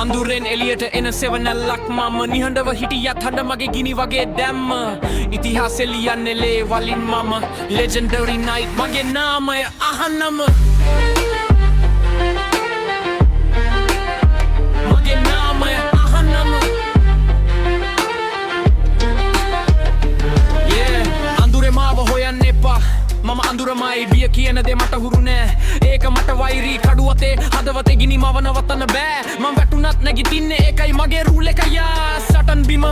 අඳුරෙන් එලියට එන සෙවනැල්ලක් මම නිහඬව හිටියත් හඬ මගේ ගිනි වගේ දැම්ම ඉතිහාසෙ ලියන්නේ ලේ වලින් මම legendary night මගේ නාමය අහන්නම මගේ නාමය අහන්නම අඳුරේ මාව හොයන්න එපා මම අඳුරමයි බිය කියන දේ මට හුරු නෑ ඒක මට වෛරී කඩුවතේ හදවතේ ගිනි මව නවත්තන්න බෑ මම වැටුණත් නැගිටින්නේ ඒකයි මගේ රූල් එක යා සටන් බිම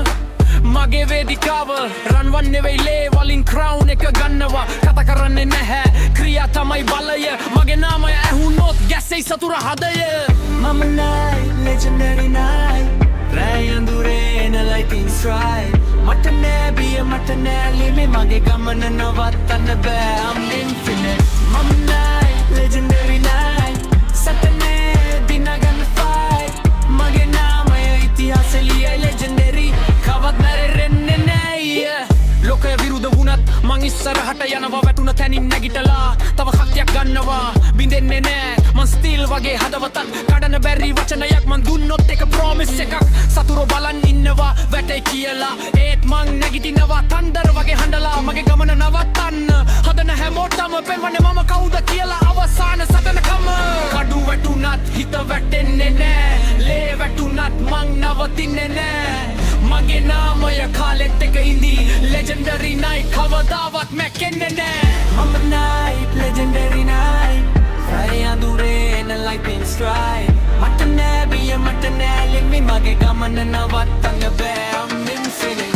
මගේ වේදිකාව රන්වන් නෙවෙයි ලේ වලින් ක්‍රවුන් එක ගන්නවා කතා කරන්නේ නැහැ ක්‍රියා තමයි බලය මගේ නාමය ඇහුනොත් ගැසෙයි සතුර හදය මම නයි legendary night රැයි අඳුරේ එන lightning strike මට නෑ බිය මට නෑ ලිමේ මගේ ගමන නවත්තන්න බෑ I'm infinite මම නයි legendary night සතනේ දිනගන්න fight මගේ නාමය ඉතිහාසෙ ලියයි legendary කවදත් මැරෙන්නේ නෑ ලෝකය විරුද්ධ වුණත් මං ඉස්සරහට යනවා වැටුණ තැනින් නැගිටලා තව ශක්තියක් ගන්නවා බින්දෙන්නේ නෑ මං ස්ටිල් වගේ හදවතක් කඩන බැරි වචනයක් මං දුන්නොත් එක ප්‍රොමිස් එකක් සතුරෝ බලන් ඉන්නවා වැටේ කියලා ඒත් මං නැගිටිනවා තන්දර වගේ හඬලා මගේ ගමන නවත්තන්න හදන හැමෝටම පෙන්වන්නේ මම කවුද කියලා අවසාන සටනකම කඩු වැටුණත් හිත වැටෙන්නේ නෑ ලේ වැටුණත් මං නවතින්නේ නෑ මගේ නාමය කාලෙත් එක ඉඳී legendary night කවදාවත් මැකෙන්නේ නෑ මම night legendary night රැයි අඳුරේ එන lightning strike මට නෑ බිය මට නෑ ලිමි මගේ ගමන නවත්තන්න බෑ I'm infinite